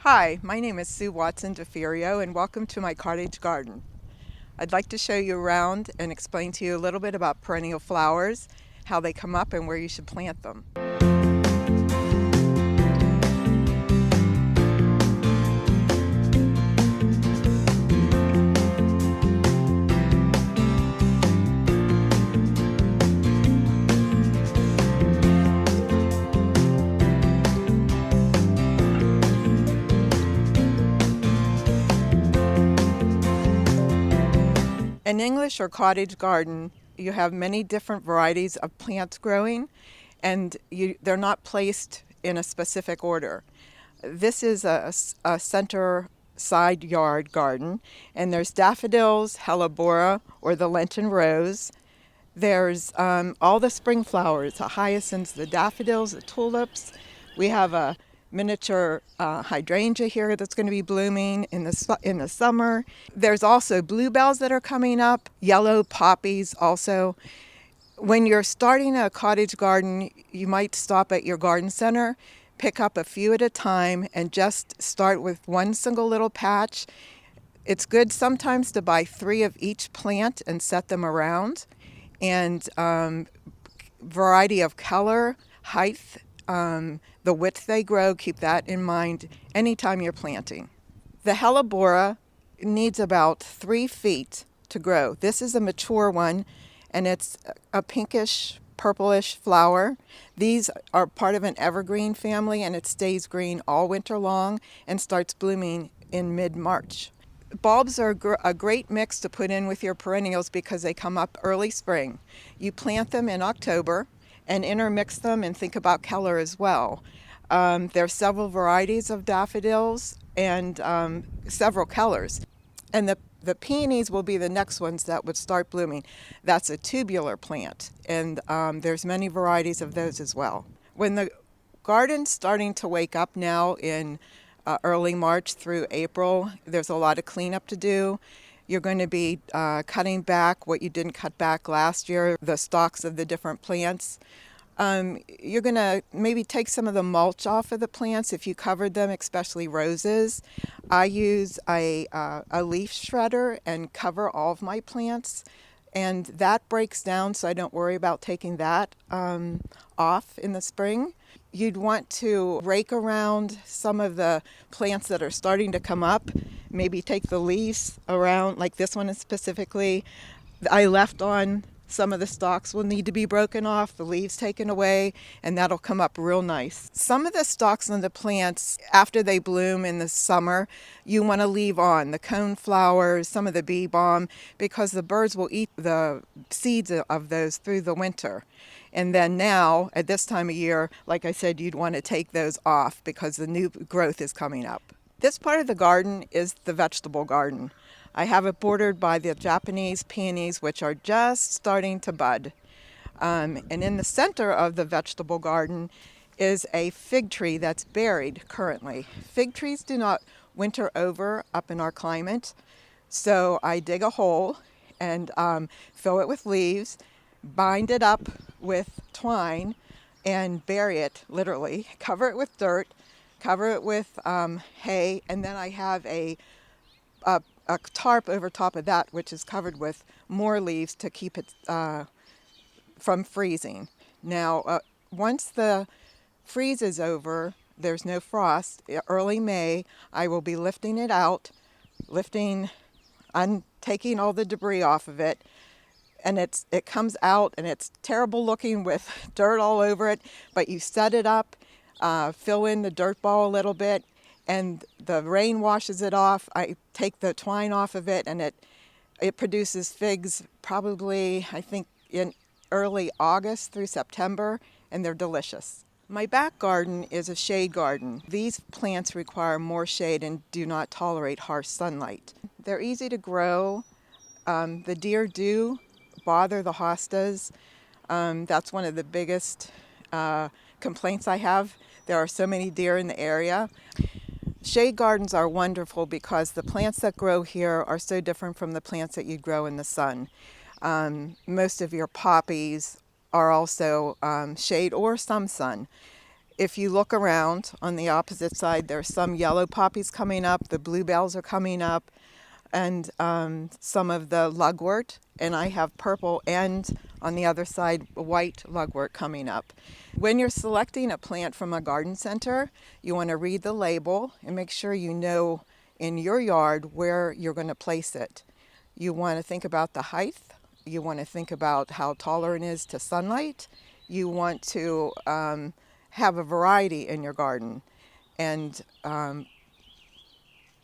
Hi, my name is Sue Watson DeFerio, and welcome to my cottage garden. I'd like to show you around and explain to you a little bit about perennial flowers, how they come up, and where you should plant them. In English or cottage garden, you have many different varieties of plants growing, and they're not placed in a specific order. This is a center side yard garden, and there's daffodils, hellebora, or the Lenten rose. There's all the spring flowers, the hyacinths, the daffodils, the tulips. We have a miniature hydrangea here that's going to be blooming in the summer. There's also bluebells that are coming up, yellow poppies also. When you're starting a cottage garden, you might stop at your garden center, pick up a few at a time, and just start with one single little patch. It's good sometimes to buy 3 of each plant and set them around. And variety of color, height, the width they grow, keep that in mind anytime you're planting. The hellebora needs about 3 feet to grow. This is a mature one, and it's a pinkish purplish flower. These are part of an evergreen family, and it stays green all winter long and starts blooming in mid-March. Bulbs are a great mix to put in with your perennials because they come up early spring. You plant them in October and intermix them and think about color as well. There are several varieties of daffodils and several colors. And the peonies will be the next ones that would start blooming. That's a tubular plant, and there's many varieties of those as well. When the garden's starting to wake up now in early March through April, there's a lot of cleanup to do. You're going to be cutting back what you didn't cut back last year, the stalks of the different plants. You're going to maybe take some of the mulch off of the plants if you covered them, especially roses. I use a leaf shredder and cover all of my plants, and that breaks down, so I don't worry about taking that off in the spring. You'd want to rake around some of the plants that are starting to come up. Maybe take the leaves around, like this one specifically. I left on some of the stalks will need to be broken off, the leaves taken away, and that'll come up real nice. Some of the stalks on the plants, after they bloom in the summer, you want to leave on the cone flowers, some of the bee balm, because the birds will eat the seeds of those through the winter. And then now, at this time of year, like I said, you'd want to take those off because the new growth is coming up. This part of the garden is the vegetable garden. I have it bordered by the Japanese peonies, which are just starting to bud. And in the center of the vegetable garden is a fig tree that's buried currently. Fig trees do not winter over up in our climate, so I dig a hole and fill it with leaves, bind it up with twine, and bury it, literally. Cover it with dirt, cover it with hay, and then I have a tarp over top of that, which is covered with more leaves to keep it from freezing. Now, once the freeze is over, there's no frost. Early May, I will be lifting it out, taking all the debris off of it, and it comes out and it's terrible looking with dirt all over it. But you set it up, fill in the dirt ball a little bit, and the rain washes it off. I take the twine off of it, and it produces figs probably, I think, in early August through September, and they're delicious. My back garden is a shade garden. These plants require more shade and do not tolerate harsh sunlight. They're easy to grow. The deer do bother the hostas. That's one of the biggest complaints I have. There are so many deer in the area. Shade gardens are wonderful because the plants that grow here are so different from the plants that you grow in the sun. Most of your poppies are also shade or some sun. If you look around on the opposite side, there's some yellow poppies coming up, the bluebells are coming up, and some of the lugwort, and I have purple and on the other side white lugwort coming up. When you're selecting a plant from a garden center, you want to read the label and make sure you know in your yard where you're going to place it. You want to think about the height. You want to think about how tolerant it is to sunlight. You want to have a variety in your garden, and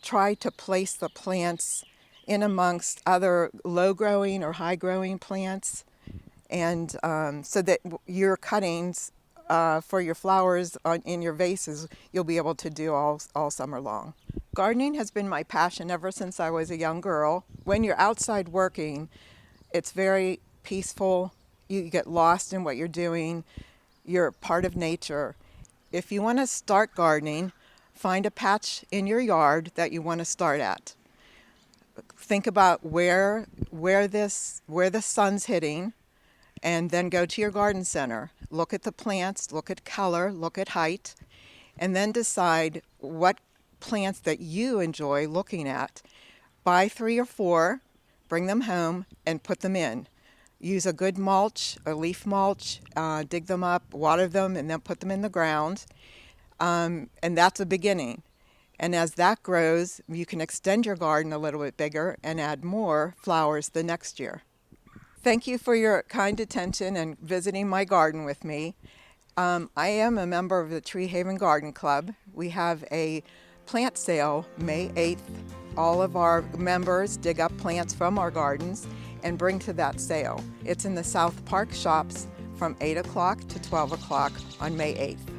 try to place the plants in amongst other low-growing or high-growing plants, and so that your cuttings for your flowers in your vases, you'll be able to do all summer long. Gardening has been my passion ever since I was a young girl. When you're outside working, it's very peaceful. You get lost in what you're doing. You're part of nature. If you want to start gardening, find a patch in your yard that you want to start at. Think about where the sun's hitting, and then go to your garden center. Look at the plants, look at color, look at height, and then decide what plants that you enjoy looking at. Buy 3 or 4, bring them home, and put them in. Use a good mulch, a leaf mulch, dig them up, water them, and then put them in the ground. And that's a beginning. And as that grows, you can extend your garden a little bit bigger and add more flowers the next year. Thank you for your kind attention and visiting my garden with me. I am a member of the Tree Haven Garden Club. We have a plant sale May 8th. All of our members dig up plants from our gardens and bring to that sale. It's in the South Park shops from 8 o'clock to 12 o'clock on May 8th.